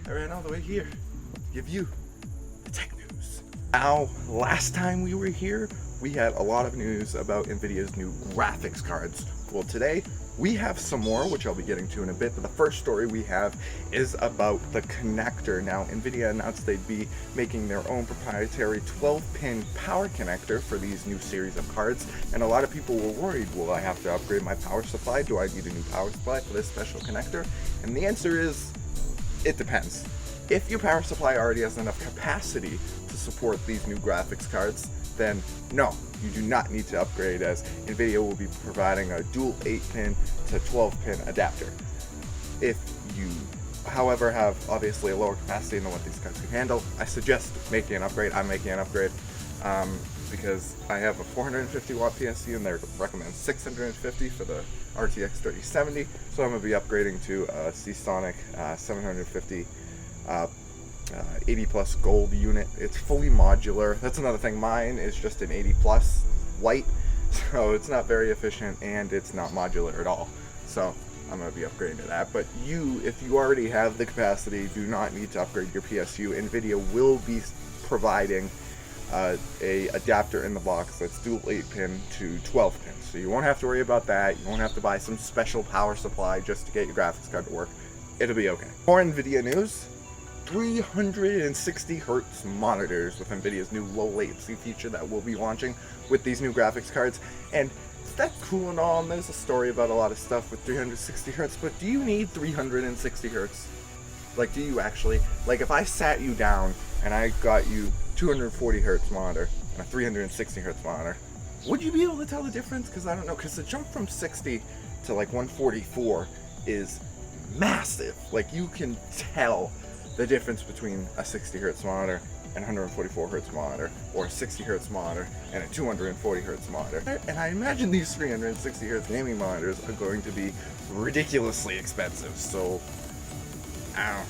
I ran all the way here to give you the tech news. Now, last time we were here, we had a lot of news about NVIDIA's new graphics cards. Well, today we have some more, which I'll be getting to in a bit, but the first story we have is about the connector. Now, NVIDIA announced they'd be making their own proprietary 12-pin power connector for these new series of cards, and a lot of people were worried, will I have to upgrade my power supply? Do I need a new power supply for this special connector? And the answer is, it depends. If your power supply already has enough capacity to support these new graphics cards, then no, you do not need to upgrade, as NVIDIA will be providing a dual 8-pin to 12-pin adapter. If you, however, have obviously a lower capacity than what these cards can handle, I suggest making an upgrade. I'm making an upgrade because I have a 450 watt PSU and they recommend 650 for the RTX 3070, so I'm going to be upgrading to a Seasonic 750 80 plus gold unit. It's fully modular. That's another thing. Mine is just an 80 plus white, so it's not very efficient and it's not modular at all. So I'm going to be upgrading to that. But if you already have the capacity, do not need to upgrade your PSU. NVIDIA will be providing a adapter in the box that's dual 8-pin to 12-pin. So you won't have to worry about that. You won't have to buy some special power supply just to get your graphics card to work. It'll be okay. More NVIDIA news. 360 Hz monitors with NVIDIA's new low latency feature that we'll be launching with these new graphics cards. And that's cool and all, and there's a story about a lot of stuff with 360 Hz, but do you need 360 Hz? Like, do you actually? Like, if I sat you down and I got you 240 Hz monitor and a 360 Hz monitor, would you be able to tell the difference? Because I don't know, because the jump from 60 to like 144 is massive. Like, you can tell the difference between a 60 Hz monitor and 144 Hz monitor, or a 60 Hz monitor and a 240 Hz monitor. And I imagine these 360 Hz gaming monitors are going to be ridiculously expensive. So I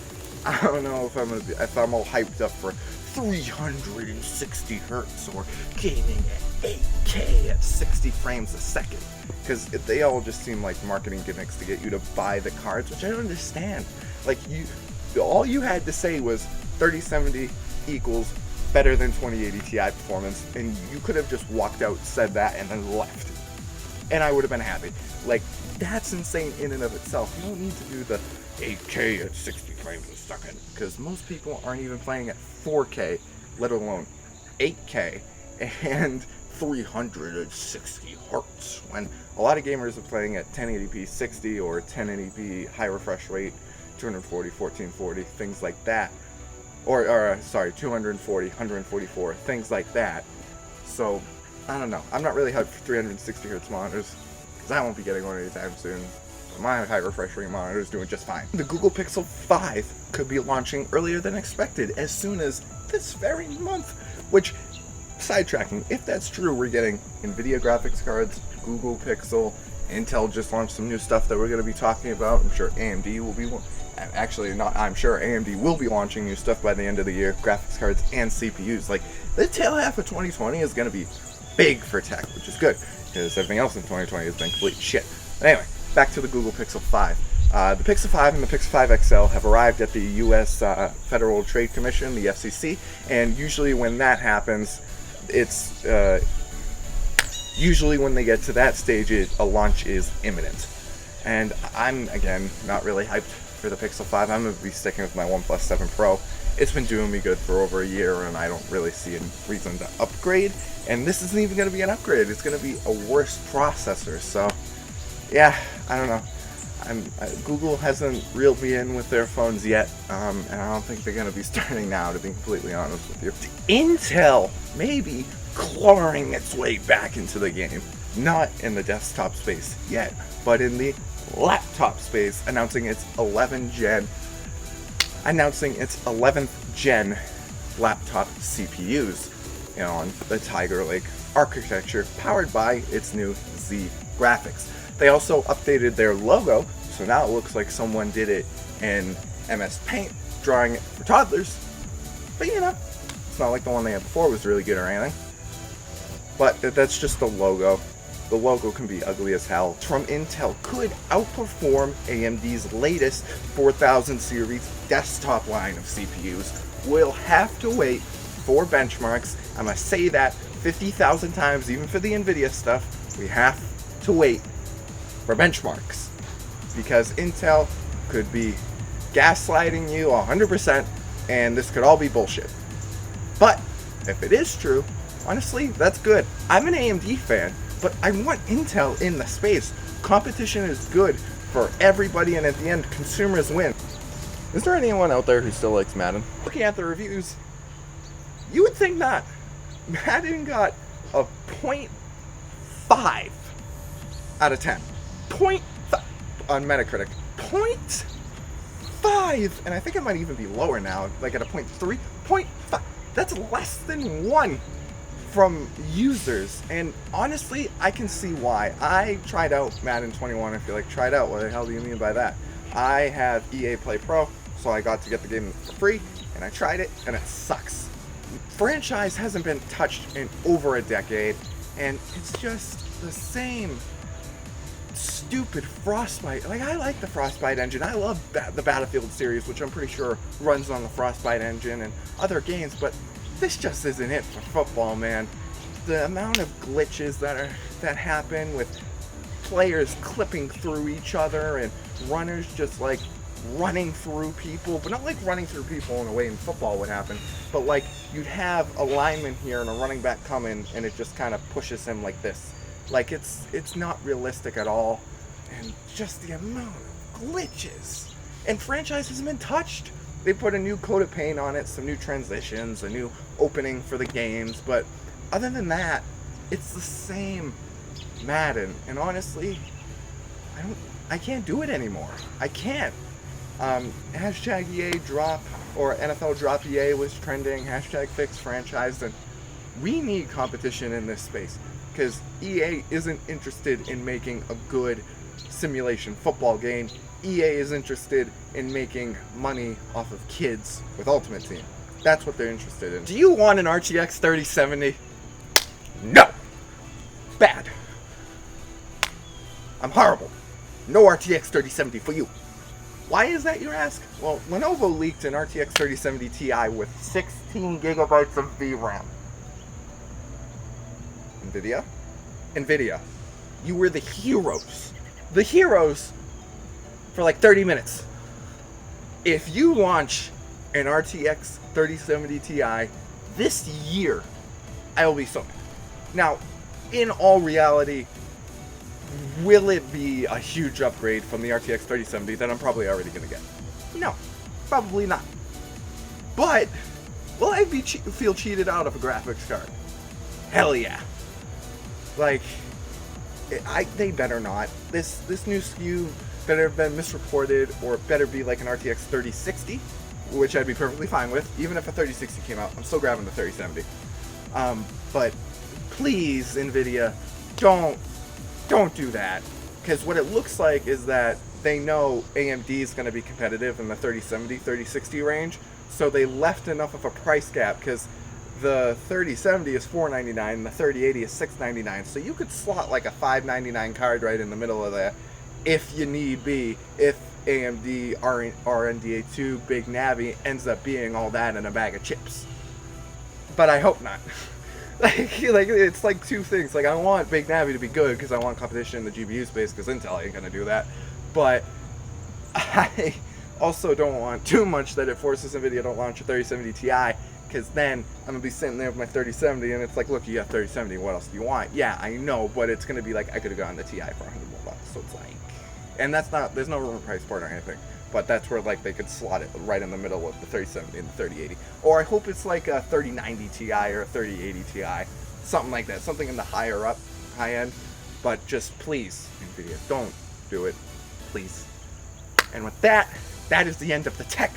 don't know if I'm all hyped up for 360 Hz or gaming at 8K at 60 frames a second, because they all just seem like marketing gimmicks to get you to buy the cards, which I don't understand. Like, all you had to say was 3070 equals better than 2080 Ti performance, and you could have just walked out, said that, and then left, and I would have been happy. Like, that's insane in and of itself. You don't need to do the 8K at 60 frames a second, because most people aren't even playing at 4K, let alone 8K and 360 Hz, when a lot of gamers are playing at 1080p 60 or 1080p high refresh rate, 240, 1440, things like that. Or sorry, 240, 144, things like that. So, I don't know. I'm not really hyped for 360 Hz monitors, because I won't be getting one anytime soon. My high refresh rate monitor is doing just fine. The Google Pixel 5 could be launching earlier than expected, as soon as this very month. Which, sidetracking, if that's true, we're getting NVIDIA graphics cards, Google Pixel, Intel just launched some new stuff that we're going to be talking about. I'm sure AMD will be, actually not, I'm sure AMD will be launching new stuff by the end of the year, graphics cards and CPUs. Like, the tail half of 2020 is going to be big for tech, which is good, because everything else in 2020 has been complete shit. But anyway, back to the Google Pixel 5. The Pixel 5 and the Pixel 5 XL have arrived at the US Federal Trade Commission, the FCC, and usually when that happens, it's usually when they get to that stage, a launch is imminent. And I'm, again, not really hyped for the Pixel 5. I'm going to be sticking with my OnePlus 7 Pro. It's been doing me good for over a year, and I don't really see a reason to upgrade. And this isn't even going to be an upgrade. It's going to be a worse processor. So, yeah, I don't know. Google hasn't reeled me in with their phones yet, and I don't think they're going to be starting now, to be completely honest with you. Intel maybe clawing its way back into the game. Not in the desktop space yet, but in the laptop space, announcing its 11th gen laptop CPUs on the Tiger Lake architecture, powered by its new Z graphics. They also updated their logo, so now it looks like someone did it in MS Paint, drawing it for toddlers. But you know, it's not like the one they had before was really good or anything. But that's just the logo. The logo can be ugly as hell. From Intel could outperform AMD's latest 4000 series desktop line of CPUs. We'll have to wait for benchmarks. I'm gonna say that 50,000 times, even for the Nvidia stuff. We have to wait for benchmarks, because Intel could be gaslighting you 100%, and this could all be bullshit. But if it is true, honestly, that's good. I'm an AMD fan, but I want Intel in the space. Competition is good for everybody, and at the end, consumers win. Is there anyone out there who still likes Madden? Looking at the reviews, you would think not. Madden got a 0.5 out of 10. 0.5 on Metacritic. 0.5! And I think it might even be lower now, like at a 0.3. 0.5. That's less than 1 from users. And honestly, I can see why. I tried out Madden 21. I feel like, tried out? What the hell do you mean by that? I have EA Play Pro, so I got to get the game for free, and I tried it, and it sucks. Franchise hasn't been touched in over a decade, and it's just the same stupid Frostbite. Like, I like the Frostbite engine. I love the Battlefield series, which I'm pretty sure runs on the Frostbite engine and other games, but this just isn't it for football, man. The amount of glitches that happen with players clipping through each other and runners just like running through people, but not like running through people in a way in football would happen, but like you'd have a lineman here and a running back coming, and it just kind of pushes him like this. Like, it's not realistic at all, and just the amount of glitches. And franchise hasn't been touched. They put a new coat of paint on it, some new transitions, a new opening for the games, but other than that, it's the same Madden. And honestly, I can't do it anymore. I can't. Hashtag EA drop, or NFL drop EA was trending, hashtag fix franchise, and we need competition in this space, because EA isn't interested in making a good simulation football game. EA is interested in making money off of kids with Ultimate Team. That's what they're interested in. Do you want an RTX 3070? No! Bad. I'm horrible. No RTX 3070 for you. Why is that, you ask? Well, Lenovo leaked an RTX 3070 Ti with 16 gigabytes of VRAM. NVIDIA, you were the heroes. The heroes for like 30 minutes. If you launch an RTX 3070 Ti this year, I will be so mad. Now, in all reality, will it be a huge upgrade from the RTX 3070 that I'm probably already going to get? No, probably not. But will I feel cheated out of a graphics card? Hell yeah. Like, they better not. This new SKU better have been misreported, or better be like an RTX 3060, which I'd be perfectly fine with. Even if a 3060 came out, I'm still grabbing the 3070. But please, NVIDIA, don't do that, because what it looks like is that they know AMD is going to be competitive in the 3070, 3060 range, so they left enough of a price gap, because the 3070 is $499 and the 3080 is $699, so you could slot like a $599 card right in the middle of that if you need be, if AMD RNDA 2 Big Navi ends up being all that in a bag of chips. But I hope not. like it's like two things. Like, I want Big Navi to be good because I want competition in the GPU space, because Intel ain't gonna do that. But I also don't want too much that it forces NVIDIA to launch a 3070 Ti, because then I'm gonna be sitting there with my 3070 and it's like, look, you have 3070, what else do you want? Yeah, I know, but it's gonna be like, I could have gotten the Ti for $100 more, so it's like, and that's not, there's no room price support or anything, but that's where like they could slot it right in the middle of the 3070 and the 3080. Or I hope it's like a 3090 Ti or a 3080 Ti, something like that, something in the high end. But just please, NVIDIA, don't do it, please. And with that, that is the end of the tech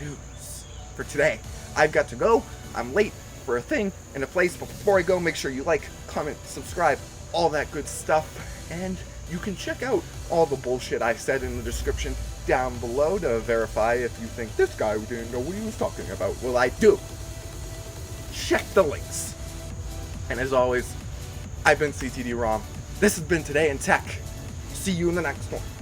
news for today. I've got to go. I'm late for a thing and a place, but before I go, make sure you like, comment, subscribe, all that good stuff, and you can check out all the bullshit I said in the description down below to verify if you think this guy didn't know what he was talking about. Well, I do. Check the links. And as always, I've been CTD Rom. This has been Today in Tech. See you in the next one.